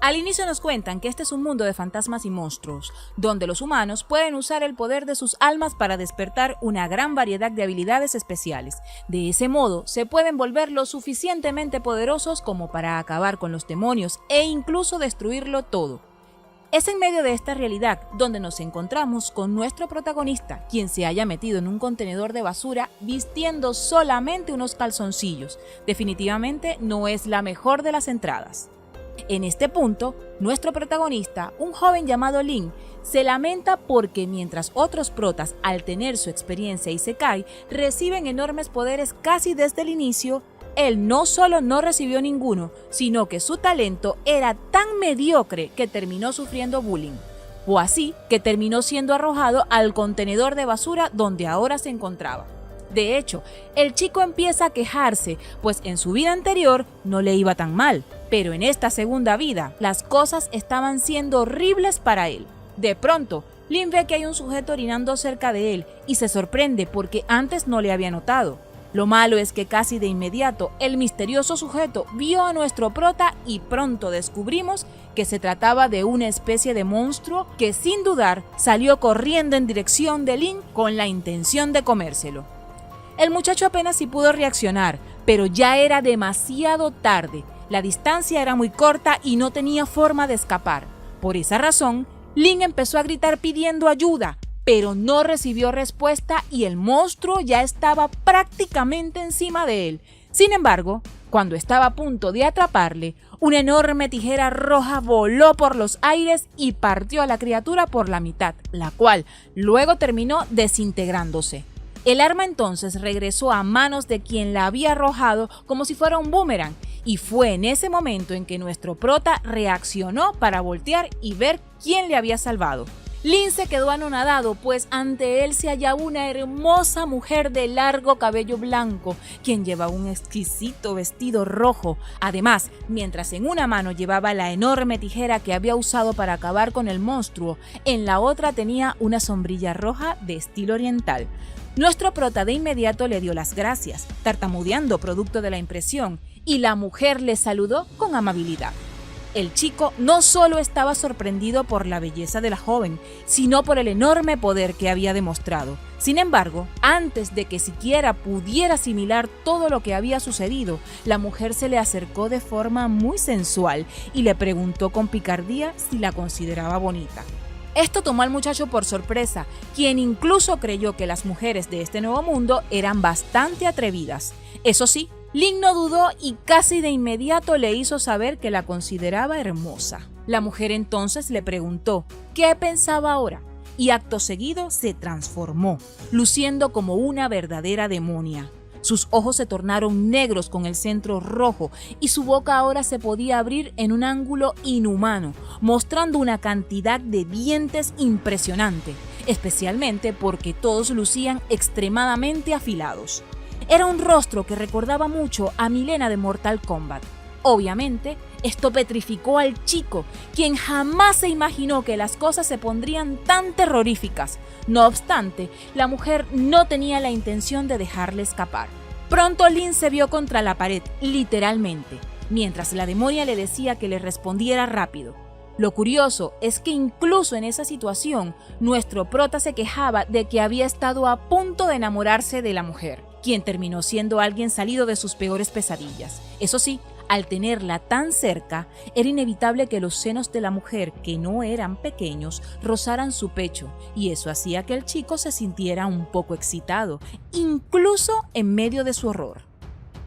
Al inicio nos cuentan que este es un mundo de fantasmas y monstruos, donde los humanos pueden usar el poder de sus almas para despertar una gran variedad de habilidades especiales. De ese modo, se pueden volver lo suficientemente poderosos como para acabar con los demonios e incluso destruirlo todo. Es en medio de esta realidad donde nos encontramos con nuestro protagonista, quien se haya metido en un contenedor de basura vistiendo solamente unos calzoncillos. Definitivamente no es la mejor de las entradas. En este punto, nuestro protagonista, un joven llamado Lin, se lamenta porque mientras otros protas, al tener su experiencia Isekai, reciben enormes poderes casi desde el inicio, él no solo no recibió ninguno, sino que su talento era tan mediocre que terminó sufriendo bullying. O así que terminó siendo arrojado al contenedor de basura donde ahora se encontraba. De hecho, el chico empieza a quejarse, pues en su vida anterior no le iba tan mal, pero en esta segunda vida las cosas estaban siendo horribles para él. De pronto, Lin ve que hay un sujeto orinando cerca de él y se sorprende porque antes no le había notado. Lo malo es que casi de inmediato el misterioso sujeto vio a nuestro prota y pronto descubrimos que se trataba de una especie de monstruo que sin dudar salió corriendo en dirección de Lin con la intención de comérselo. El muchacho apenas sí pudo reaccionar, pero ya era demasiado tarde. La distancia era muy corta y no tenía forma de escapar. Por esa razón, Lin empezó a gritar pidiendo ayuda, pero no recibió respuesta y el monstruo ya estaba prácticamente encima de él. Sin embargo, cuando estaba a punto de atraparle, una enorme tijera roja voló por los aires y partió a la criatura por la mitad, la cual luego terminó desintegrándose. El arma entonces regresó a manos de quien la había arrojado como si fuera un boomerang, y fue en ese momento en que nuestro prota reaccionó para voltear y ver quién le había salvado. Lin se quedó anonadado, pues ante él se hallaba una hermosa mujer de largo cabello blanco, quien llevaba un exquisito vestido rojo. Además, mientras en una mano llevaba la enorme tijera que había usado para acabar con el monstruo, en la otra tenía una sombrilla roja de estilo oriental. Nuestro prota de inmediato le dio las gracias, tartamudeando producto de la impresión, y la mujer le saludó con amabilidad. El chico no solo estaba sorprendido por la belleza de la joven, sino por el enorme poder que había demostrado. Sin embargo, antes de que siquiera pudiera asimilar todo lo que había sucedido, la mujer se le acercó de forma muy sensual y le preguntó con picardía si la consideraba bonita. Esto tomó al muchacho por sorpresa, quien incluso creyó que las mujeres de este nuevo mundo eran bastante atrevidas. Eso sí, Lin no dudó y casi de inmediato le hizo saber que la consideraba hermosa. La mujer entonces le preguntó qué pensaba ahora y acto seguido se transformó, luciendo como una verdadera demonia. Sus ojos se tornaron negros con el centro rojo y su boca ahora se podía abrir en un ángulo inhumano, mostrando una cantidad de dientes impresionante, especialmente porque todos lucían extremadamente afilados. Era un rostro que recordaba mucho a Mileena de Mortal Kombat. Obviamente, esto petrificó al chico, quien jamás se imaginó que las cosas se pondrían tan terroríficas. No obstante, la mujer no tenía la intención de dejarle escapar. Pronto Lin se vio contra la pared, literalmente, mientras la demonia le decía que le respondiera rápido. Lo curioso es que incluso en esa situación, nuestro prota se quejaba de que había estado a punto de enamorarse de la mujer, quien terminó siendo alguien salido de sus peores pesadillas. Eso sí, al tenerla tan cerca, era inevitable que los senos de la mujer, que no eran pequeños, rozaran su pecho, y eso hacía que el chico se sintiera un poco excitado, incluso en medio de su horror.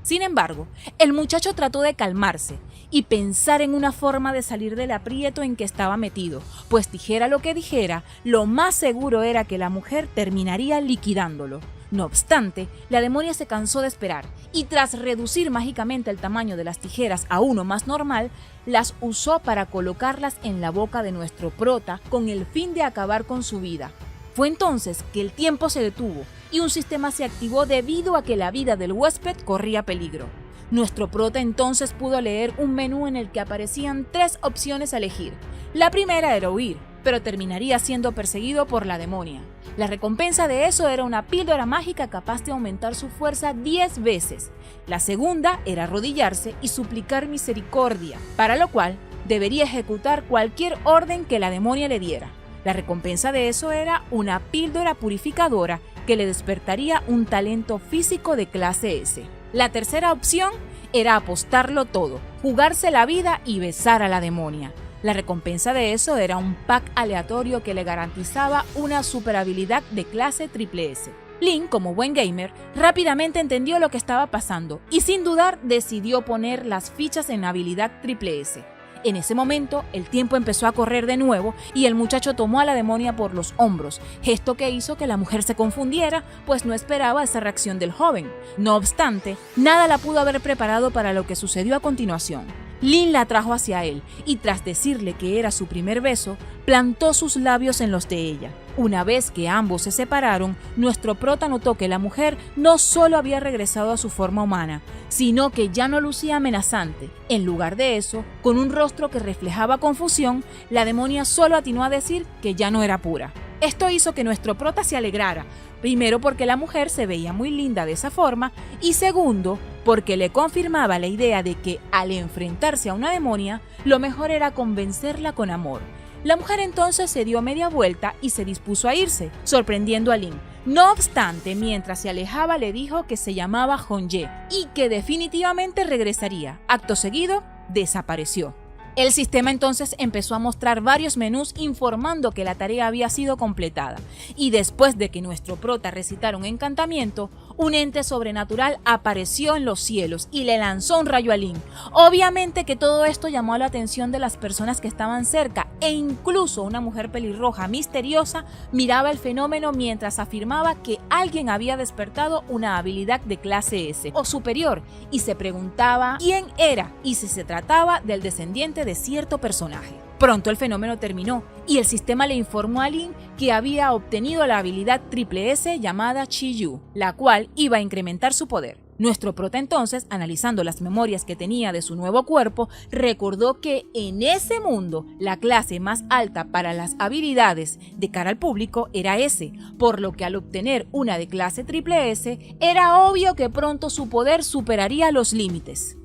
Sin embargo, el muchacho trató de calmarse y pensar en una forma de salir del aprieto en que estaba metido, pues dijera lo que dijera, lo más seguro era que la mujer terminaría liquidándolo. No obstante, la demonia se cansó de esperar y tras reducir mágicamente el tamaño de las tijeras a uno más normal, las usó para colocarlas en la boca de nuestro prota con el fin de acabar con su vida. Fue entonces que el tiempo se detuvo y un sistema se activó debido a que la vida del huésped corría peligro. Nuestro prota entonces pudo leer un menú en el que aparecían 3 opciones a elegir. La primera era huir, pero terminaría siendo perseguido por la demonia. La recompensa de eso era una píldora mágica capaz de aumentar su fuerza 10 veces. La segunda era arrodillarse y suplicar misericordia, para lo cual debería ejecutar cualquier orden que la demonia le diera. La recompensa de eso era una píldora purificadora que le despertaría un talento físico de clase S. La tercera opción era apostarlo todo, jugarse la vida y besar a la demonia. La recompensa de eso era un pack aleatorio que le garantizaba una superhabilidad de clase triple S. Lin, como buen gamer, rápidamente entendió lo que estaba pasando y sin dudar decidió poner las fichas en la habilidad triple S. En ese momento, el tiempo empezó a correr de nuevo y el muchacho tomó a la demonia por los hombros, gesto que hizo que la mujer se confundiera, pues no esperaba esa reacción del joven. No obstante, nada la pudo haber preparado para lo que sucedió a continuación. Lin la atrajo hacia él y tras decirle que era su primer beso, plantó sus labios en los de ella. Una vez que ambos se separaron, nuestro prota notó que la mujer no solo había regresado a su forma humana, sino que ya no lucía amenazante. En lugar de eso, con un rostro que reflejaba confusión, la demonia solo atinó a decir que ya no era pura. Esto hizo que nuestro prota se alegrara, primero porque la mujer se veía muy linda de esa forma y segundo, porque le confirmaba la idea de que al enfrentarse a una demonia, lo mejor era convencerla con amor. La mujer entonces se dio media vuelta y se dispuso a irse, sorprendiendo a Lin. No obstante, mientras se alejaba le dijo que se llamaba Hongye y que definitivamente regresaría. Acto seguido, desapareció. El sistema entonces empezó a mostrar varios menús informando que la tarea había sido completada, y después de que nuestro prota recitara un encantamiento, un ente sobrenatural apareció en los cielos y le lanzó un rayo a Lin. Obviamente que todo esto llamó la atención de las personas que estaban cerca, e incluso una mujer pelirroja misteriosa miraba el fenómeno mientras afirmaba que alguien había despertado una habilidad de clase S o superior, y se preguntaba quién era y si se trataba del descendiente de cierto personaje. Pronto el fenómeno terminó y el sistema le informó a Lin que había obtenido la habilidad triple S llamada Chi-Yu, la cual iba a incrementar su poder. Nuestro prota entonces, analizando las memorias que tenía de su nuevo cuerpo, recordó que en ese mundo la clase más alta para las habilidades de cara al público era S, por lo que al obtener una de clase triple S, era obvio que pronto su poder superaría los límites.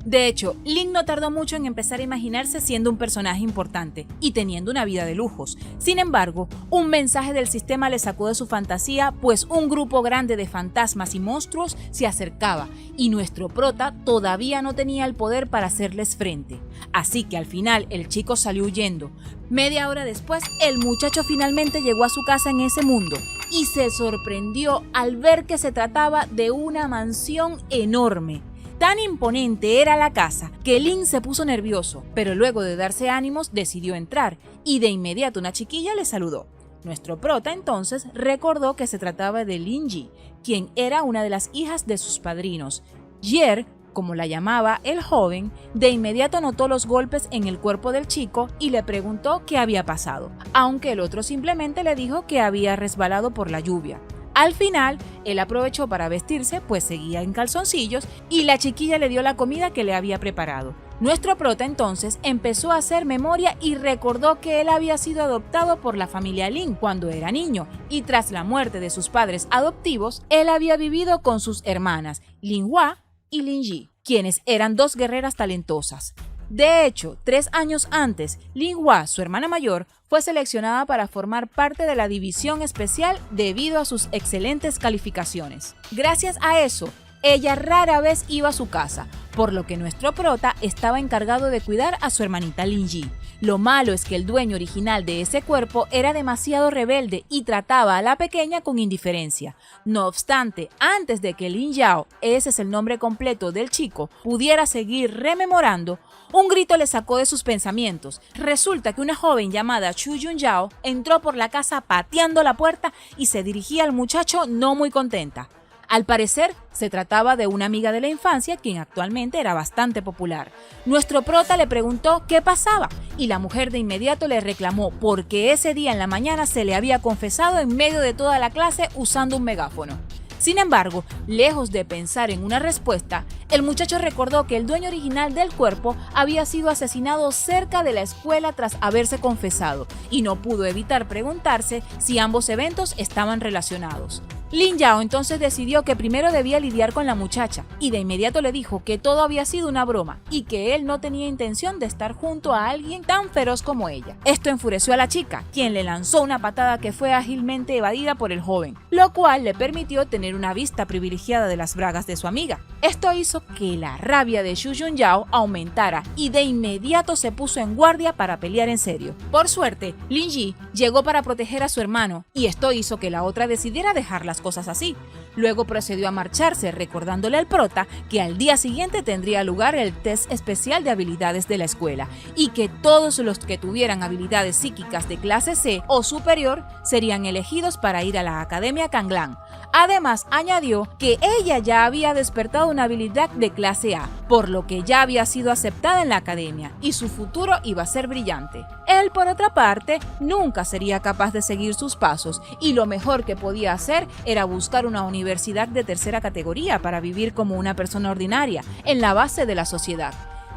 De hecho, Lin no tardó mucho en empezar a imaginarse siendo un personaje importante y teniendo una vida de lujos. Sin embargo, un mensaje del sistema le sacó de su fantasía, pues un grupo grande de fantasmas y monstruos se acercaba y nuestro prota todavía no tenía el poder para hacerles frente. Así que al final el chico salió huyendo. Media hora después, el muchacho finalmente llegó a su casa en ese mundo y se sorprendió al ver que se trataba de una mansión enorme. Tan imponente era la casa que Lin se puso nervioso, pero luego de darse ánimos decidió entrar y de inmediato una chiquilla le saludó. Nuestro prota entonces recordó que se trataba de Lin-Yi, quien era una de las hijas de sus padrinos. Yer, como la llamaba el joven, de inmediato notó los golpes en el cuerpo del chico y le preguntó qué había pasado, aunque el otro simplemente le dijo que había resbalado por la lluvia. Al final, él aprovechó para vestirse, pues seguía en calzoncillos, y la chiquilla le dio la comida que le había preparado. Nuestro prota entonces empezó a hacer memoria y recordó que él había sido adoptado por la familia Lin cuando era niño, y tras la muerte de sus padres adoptivos, él había vivido con sus hermanas, Lin-Hua y Lin-Yi, quienes eran dos guerreras talentosas. De hecho, 3 años antes, Lin-Hua, su hermana mayor, fue seleccionada para formar parte de la división especial debido a sus excelentes calificaciones. Gracias a eso, ella rara vez iba a su casa, por lo que nuestro prota estaba encargado de cuidar a su hermanita Lin-Yi. Lo malo es que el dueño original de ese cuerpo era demasiado rebelde y trataba a la pequeña con indiferencia. No obstante, antes de que Lin Yao, ese es el nombre completo del chico, pudiera seguir rememorando, un grito le sacó de sus pensamientos. Resulta que una joven llamada Chu Yun Yao entró por la casa pateando la puerta y se dirigía al muchacho no muy contenta. Al parecer, se trataba de una amiga de la infancia, quien actualmente era bastante popular. Nuestro prota le preguntó qué pasaba, y la mujer de inmediato le reclamó porque ese día en la mañana se le había confesado en medio de toda la clase usando un megáfono. Sin embargo, lejos de pensar en una respuesta, el muchacho recordó que el dueño original del cuerpo había sido asesinado cerca de la escuela tras haberse confesado, y no pudo evitar preguntarse si ambos eventos estaban relacionados. Lin Yao entonces decidió que primero debía lidiar con la muchacha y de inmediato le dijo que todo había sido una broma y que él no tenía intención de estar junto a alguien tan feroz como ella. Esto enfureció a la chica, quien le lanzó una patada que fue ágilmente evadida por el joven, lo cual le permitió tener una vista privilegiada de las bragas de su amiga. Esto hizo que la rabia de Xu Yunyao aumentara y de inmediato se puso en guardia para pelear en serio. Por suerte, Lin Yi llegó para proteger a su hermano y esto hizo que la otra decidiera dejar las cosas así. Luego procedió a marcharse recordándole al prota que al día siguiente tendría lugar el test especial de habilidades de la escuela y que todos los que tuvieran habilidades psíquicas de clase C o superior serían elegidos para ir a la Academia Kanglang. Además, añadió que ella ya había despertado una habilidad de clase A, por lo que ya había sido aceptada en la academia y su futuro iba a ser brillante. Él, por otra parte, nunca sería capaz de seguir sus pasos y lo mejor que podía hacer era buscar una universidad de tercera categoría para vivir como una persona ordinaria, en la base de la sociedad.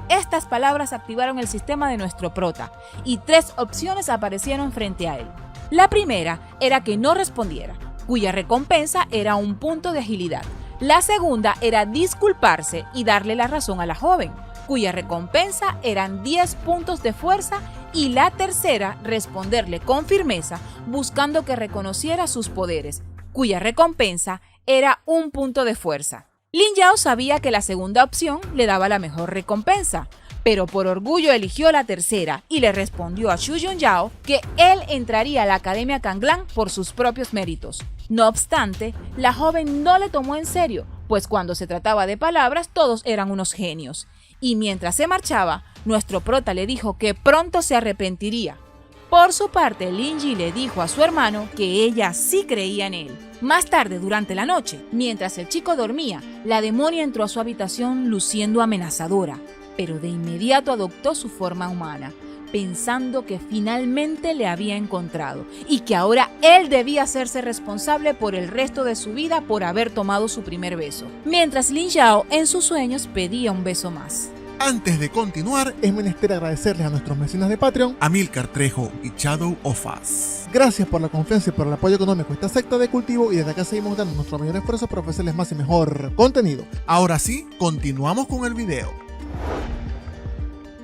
Estas palabras activaron el sistema de nuestro prota y 3 opciones aparecieron frente a él. La primera era que no respondiera, cuya recompensa era un punto de agilidad. La segunda era disculparse y darle la razón a la joven, cuya recompensa eran 10 puntos de fuerza, y la tercera, responderle con firmeza, buscando que reconociera sus poderes, cuya recompensa era 1 punto de fuerza. Lin Yao sabía que la segunda opción le daba la mejor recompensa, pero por orgullo eligió la tercera y le respondió a Xu Yunyao que él entraría a la Academia Kanglang por sus propios méritos. No obstante, la joven no le tomó en serio, pues cuando se trataba de palabras todos eran unos genios. Y mientras se marchaba, nuestro prota le dijo que pronto se arrepentiría. Por su parte, Lin Yi le dijo a su hermano que ella sí creía en él. Más tarde, durante la noche, mientras el chico dormía, la demonia entró a su habitación luciendo amenazadora, pero de inmediato adoptó su forma humana, pensando que finalmente le había encontrado y que ahora él debía hacerse responsable por el resto de su vida por haber tomado su primer beso, mientras Lin Yao en sus sueños pedía un beso más. Antes de continuar, es menester agradecerles a nuestros mecenas de Patreon, Amilcar Trejo y Shadow of Us. Gracias por la confianza y por el apoyo económico a esta secta de cultivo, y desde acá seguimos dando nuestro mayor esfuerzo para ofrecerles más y mejor contenido. Ahora sí, continuamos con el video.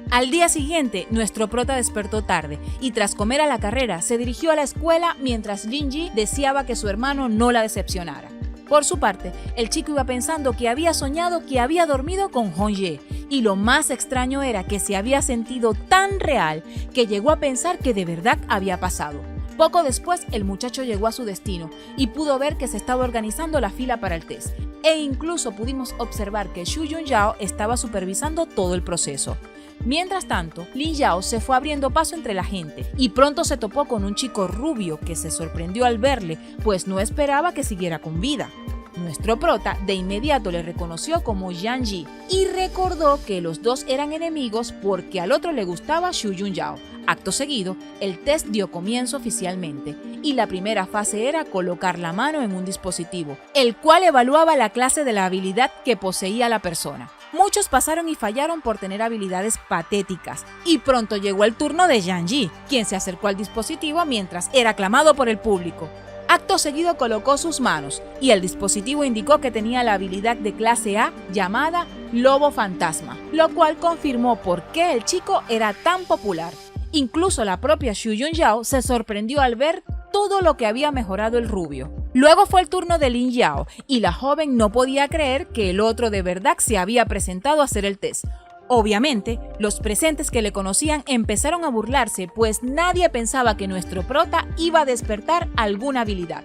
Al día siguiente, nuestro prota despertó tarde y tras comer a la carrera se dirigió a la escuela mientras Lin Yi deseaba que su hermano no la decepcionara. Por su parte, el chico iba pensando que había soñado que había dormido con Hong Ye, y lo más extraño era que se había sentido tan real que llegó a pensar que de verdad había pasado. Poco después, el muchacho llegó a su destino y pudo ver que se estaba organizando la fila para el test, e incluso pudimos observar que Xu Yunyao estaba supervisando todo el proceso. Mientras tanto, Lin Yao se fue abriendo paso entre la gente y pronto se topó con un chico rubio que se sorprendió al verle, pues no esperaba que siguiera con vida. Nuestro prota de inmediato le reconoció como Yang Yi y recordó que los dos eran enemigos porque al otro le gustaba Xu Yunyao. Acto seguido, el test dio comienzo oficialmente y la primera fase era colocar la mano en un dispositivo, el cual evaluaba la clase de la habilidad que poseía la persona. Muchos pasaron y fallaron por tener habilidades patéticas, y pronto llegó el turno de Yang Yi, quien se acercó al dispositivo mientras era aclamado por el público. Acto seguido colocó sus manos, y el dispositivo indicó que tenía la habilidad de clase A llamada Lobo Fantasma, lo cual confirmó por qué el chico era tan popular. Incluso la propia Xu Yunyao se sorprendió al ver todo lo que había mejorado el rubio. Luego fue el turno de Lin Yao y la joven no podía creer que el otro de verdad se había presentado a hacer el test. Obviamente, los presentes que le conocían empezaron a burlarse, pues nadie pensaba que nuestro prota iba a despertar alguna habilidad.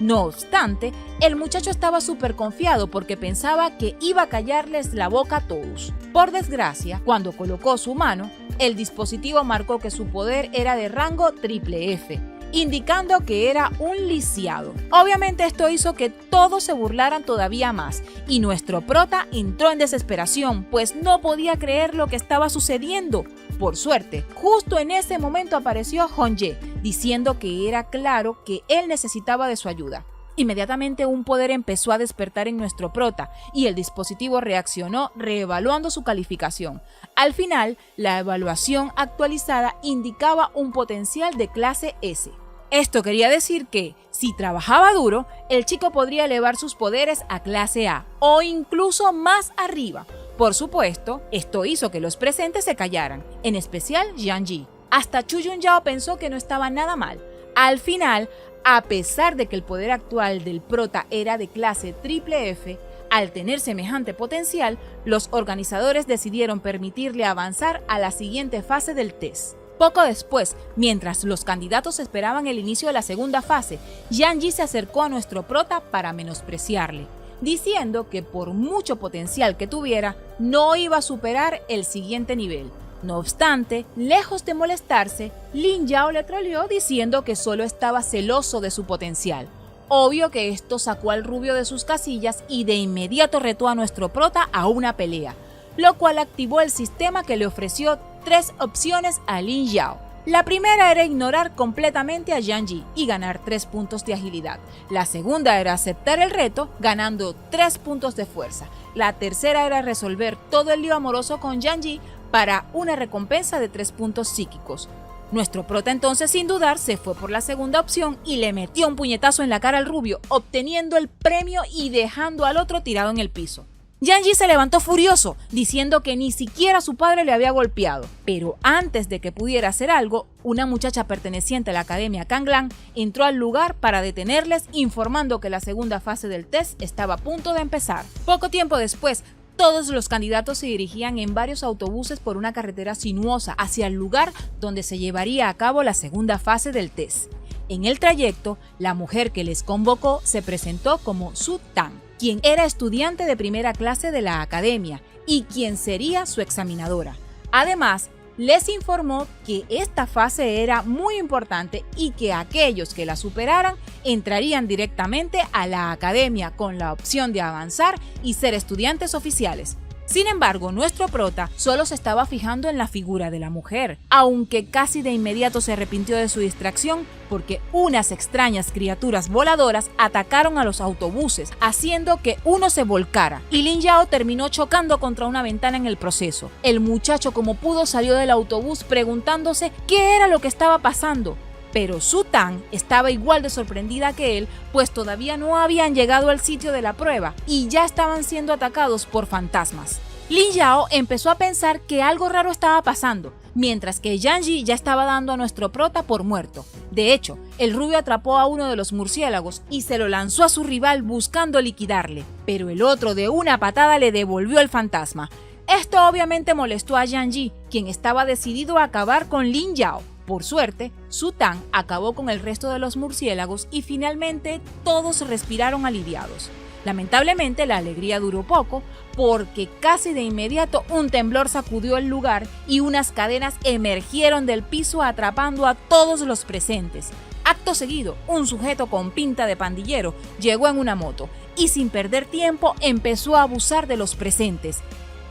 No obstante, el muchacho estaba súper confiado porque pensaba que iba a callarles la boca a todos. Por desgracia, cuando colocó su mano, el dispositivo marcó que su poder era de rango triple F, indicando que era un lisiado. Obviamente esto hizo que todos se burlaran todavía más y nuestro prota entró en desesperación, pues no podía creer lo que estaba sucediendo. Por suerte, justo en ese momento apareció Hong Ye, diciendo que era claro que él necesitaba de su ayuda. Inmediatamente un poder empezó a despertar en nuestro prota y el dispositivo reaccionó reevaluando su calificación. Al final, la evaluación actualizada indicaba un potencial de clase S. Esto quería decir que, si trabajaba duro, el chico podría elevar sus poderes a clase A o incluso más arriba. Por supuesto, esto hizo que los presentes se callaran, en especial Yang Ji. Hasta Chu Yunyao pensó que no estaba nada mal. Al final, a pesar de que el poder actual del prota era de clase triple F, al tener semejante potencial, los organizadores decidieron permitirle avanzar a la siguiente fase del test. Poco después, mientras los candidatos esperaban el inicio de la segunda fase, Yang Ji se acercó a nuestro prota para menospreciarle, diciendo que por mucho potencial que tuviera, no iba a superar el siguiente nivel. No obstante, lejos de molestarse, Lin Yao le troleó diciendo que solo estaba celoso de su potencial. Obvio que esto sacó al rubio de sus casillas y de inmediato retó a nuestro prota a una pelea, lo cual activó el sistema que le ofreció 3 opciones a Lin Yao. La primera era ignorar completamente a Yang Ji y ganar 3 puntos de agilidad. La segunda era aceptar el reto, ganando 3 puntos de fuerza. La tercera era resolver todo el lío amoroso con Yang Ji para una recompensa de 3 puntos psíquicos. Nuestro prota entonces, sin dudar, se fue por la segunda opción y le metió un puñetazo en la cara al rubio, obteniendo el premio y dejando al otro tirado en el piso. Yang Ji se levantó furioso, diciendo que ni siquiera su padre le había golpeado. Pero antes de que pudiera hacer algo, una muchacha perteneciente a la Academia Kanglan entró al lugar para detenerles, informando que la segunda fase del test estaba a punto de empezar. Poco tiempo después, todos los candidatos se dirigían en varios autobuses por una carretera sinuosa hacia el lugar donde se llevaría a cabo la segunda fase del test. En el trayecto, la mujer que les convocó se presentó como Su Tang, quien era estudiante de primera clase de la academia y quien sería su examinadora. Además, les informó que esta fase era muy importante y que aquellos que la superaran entrarían directamente a la academia con la opción de avanzar y ser estudiantes oficiales. Sin embargo, nuestro prota solo se estaba fijando en la figura de la mujer, aunque casi de inmediato se arrepintió de su distracción porque unas extrañas criaturas voladoras atacaron a los autobuses, haciendo que uno se volcara, y Lin Yao terminó chocando contra una ventana en el proceso. El muchacho, como pudo, salió del autobús preguntándose qué era lo que estaba pasando. Pero Su Tang estaba igual de sorprendida que él, pues todavía no habían llegado al sitio de la prueba y ya estaban siendo atacados por fantasmas. Lin Yao empezó a pensar que algo raro estaba pasando, mientras que Yang Ji ya estaba dando a nuestro prota por muerto. De hecho, el rubio atrapó a uno de los murciélagos y se lo lanzó a su rival buscando liquidarle, pero el otro de una patada le devolvió el fantasma. Esto obviamente molestó a Yang Ji, quien estaba decidido a acabar con Lin Yao. Por suerte, Su Tang acabó con el resto de los murciélagos y finalmente todos respiraron aliviados. Lamentablemente, la alegría duró poco porque casi de inmediato un temblor sacudió el lugar y unas cadenas emergieron del piso atrapando a todos los presentes. Acto seguido, un sujeto con pinta de pandillero llegó en una moto y sin perder tiempo empezó a abusar de los presentes.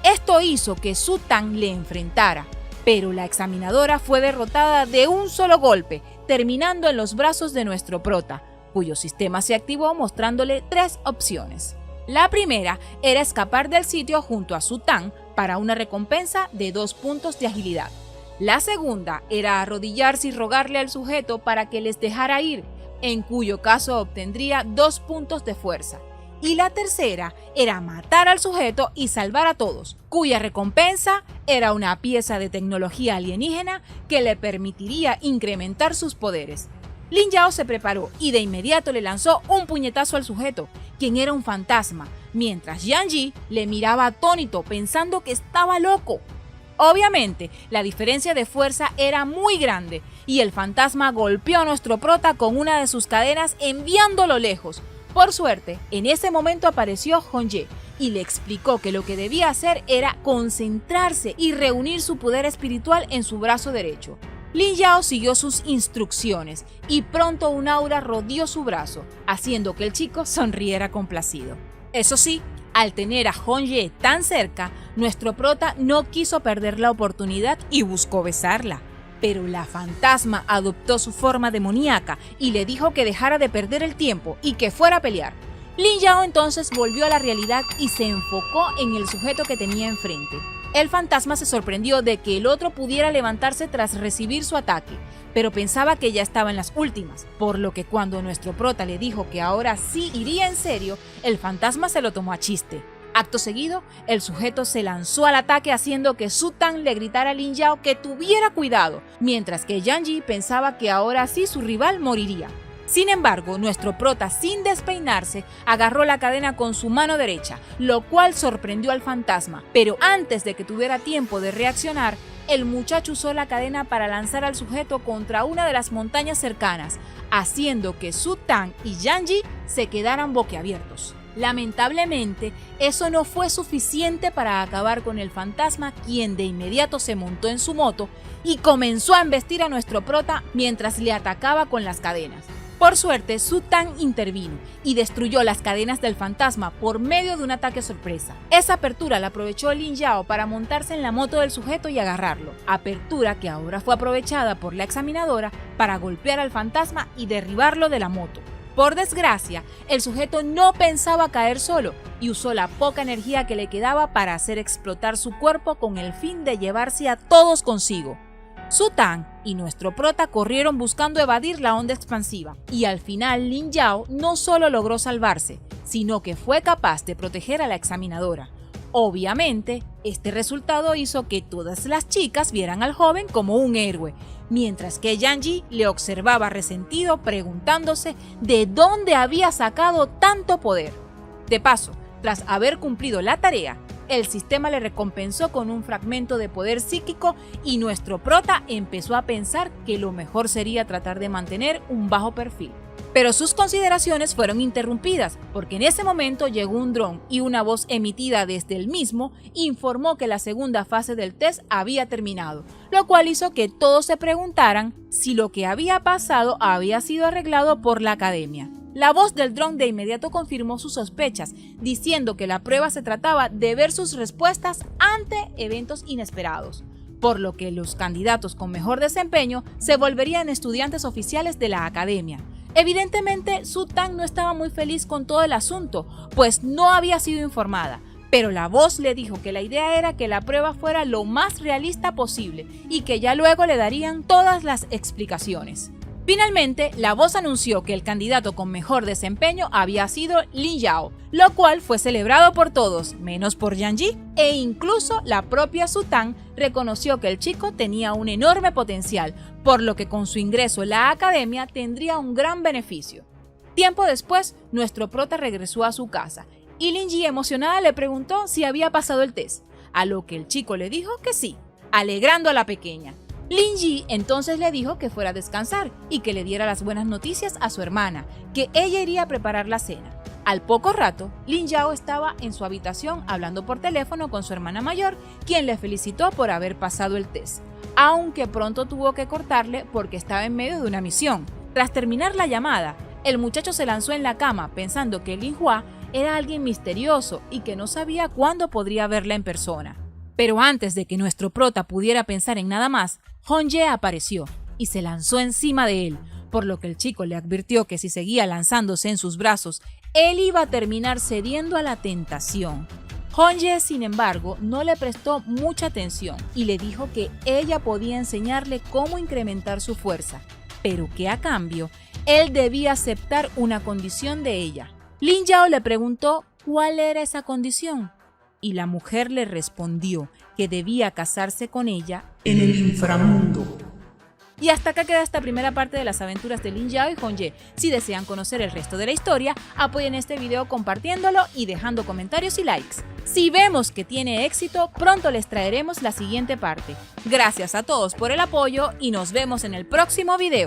Esto hizo que Su Tang le enfrentara, pero la examinadora fue derrotada de un solo golpe, terminando en los brazos de nuestro prota, cuyo sistema se activó mostrándole 3 opciones. La primera era escapar del sitio junto a Su Tang para una recompensa de 2 puntos de agilidad. La segunda era arrodillarse y rogarle al sujeto para que les dejara ir, en cuyo caso obtendría 2 puntos de fuerza. Y la tercera era matar al sujeto y salvar a todos, cuya recompensa era una pieza de tecnología alienígena que le permitiría incrementar sus poderes. Lin Yao se preparó y de inmediato le lanzó un puñetazo al sujeto, quien era un fantasma, mientras Yang Ji le miraba atónito pensando que estaba loco. Obviamente, la diferencia de fuerza era muy grande y el fantasma golpeó a nuestro prota con una de sus cadenas enviándolo lejos. Por suerte, en ese momento apareció Hongye y le explicó que lo que debía hacer era concentrarse y reunir su poder espiritual en su brazo derecho. Lin Yao siguió sus instrucciones y pronto un aura rodeó su brazo, haciendo que el chico sonriera complacido. Eso sí, al tener a Hongye tan cerca, nuestro prota no quiso perder la oportunidad y buscó besarla. Pero la fantasma adoptó su forma demoníaca y le dijo que dejara de perder el tiempo y que fuera a pelear. Lin Yao entonces volvió a la realidad y se enfocó en el sujeto que tenía enfrente. El fantasma se sorprendió de que el otro pudiera levantarse tras recibir su ataque, pero pensaba que ya estaba en las últimas, por lo que cuando nuestro prota le dijo que ahora sí iría en serio, el fantasma se lo tomó a chiste. Acto seguido, el sujeto se lanzó al ataque haciendo que Su Tang le gritara a Lin Yao que tuviera cuidado, mientras que Yang Yi pensaba que ahora sí su rival moriría. Sin embargo, nuestro prota, sin despeinarse, agarró la cadena con su mano derecha, lo cual sorprendió al fantasma, pero antes de que tuviera tiempo de reaccionar, el muchacho usó la cadena para lanzar al sujeto contra una de las montañas cercanas, haciendo que Su Tang y Yang Yi se quedaran boquiabiertos. Lamentablemente, eso no fue suficiente para acabar con el fantasma, quien de inmediato se montó en su moto y comenzó a embestir a nuestro prota mientras le atacaba con las cadenas. Por suerte, Su Tang intervino y destruyó las cadenas del fantasma por medio de un ataque sorpresa. Esa apertura la aprovechó Lin Yao para montarse en la moto del sujeto y agarrarlo, apertura que ahora fue aprovechada por la examinadora para golpear al fantasma y derribarlo de la moto. Por desgracia, el sujeto no pensaba caer solo y usó la poca energía que le quedaba para hacer explotar su cuerpo con el fin de llevarse a todos consigo. Su Tang y nuestro prota corrieron buscando evadir la onda expansiva, y al final Lin Yao no solo logró salvarse, sino que fue capaz de proteger a la examinadora. Obviamente, este resultado hizo que todas las chicas vieran al joven como un héroe, mientras que Yang Yi le observaba resentido preguntándose de dónde había sacado tanto poder. De paso, tras haber cumplido la tarea, el sistema le recompensó con un fragmento de poder psíquico y nuestro prota empezó a pensar que lo mejor sería tratar de mantener un bajo perfil. Pero sus consideraciones fueron interrumpidas porque en ese momento llegó un dron y una voz emitida desde el mismo informó que la segunda fase del test había terminado, lo cual hizo que todos se preguntaran si lo que había pasado había sido arreglado por la academia. La voz del dron de inmediato confirmó sus sospechas, diciendo que la prueba se trataba de ver sus respuestas ante eventos inesperados, por lo que los candidatos con mejor desempeño se volverían estudiantes oficiales de la academia. Evidentemente, Su Tang no estaba muy feliz con todo el asunto, pues no había sido informada, pero la voz le dijo que la idea era que la prueba fuera lo más realista posible y que ya luego le darían todas las explicaciones. Finalmente, la voz anunció que el candidato con mejor desempeño había sido Lin Yao, lo cual fue celebrado por todos, menos por Yang Yi, e incluso la propia Su Tang reconoció que el chico tenía un enorme potencial, por lo que con su ingreso en la academia tendría un gran beneficio. Tiempo después, nuestro prota regresó a su casa, y Lin Yi emocionada le preguntó si había pasado el test, a lo que el chico le dijo que sí, alegrando a la pequeña. Lin Yi entonces le dijo que fuera a descansar y que le diera las buenas noticias a su hermana, que ella iría a preparar la cena. Al poco rato, Lin Yao estaba en su habitación hablando por teléfono con su hermana mayor, quien le felicitó por haber pasado el test, aunque pronto tuvo que cortarle porque estaba en medio de una misión. Tras terminar la llamada, el muchacho se lanzó en la cama pensando que Lin Hua era alguien misterioso y que no sabía cuándo podría verla en persona. Pero antes de que nuestro prota pudiera pensar en nada más, Hongye apareció y se lanzó encima de él, por lo que el chico le advirtió que si seguía lanzándose en sus brazos, él iba a terminar cediendo a la tentación. Hongye, sin embargo, no le prestó mucha atención y le dijo que ella podía enseñarle cómo incrementar su fuerza, pero que a cambio, él debía aceptar una condición de ella. Lin Yao le preguntó cuál era esa condición, y la mujer le respondió que debía casarse con ella en el inframundo. Y hasta acá queda esta primera parte de las aventuras de Lin Yao y Hongye. Si desean conocer el resto de la historia, apoyen este video compartiéndolo y dejando comentarios y likes. Si vemos que tiene éxito, pronto les traeremos la siguiente parte. Gracias a todos por el apoyo y nos vemos en el próximo video.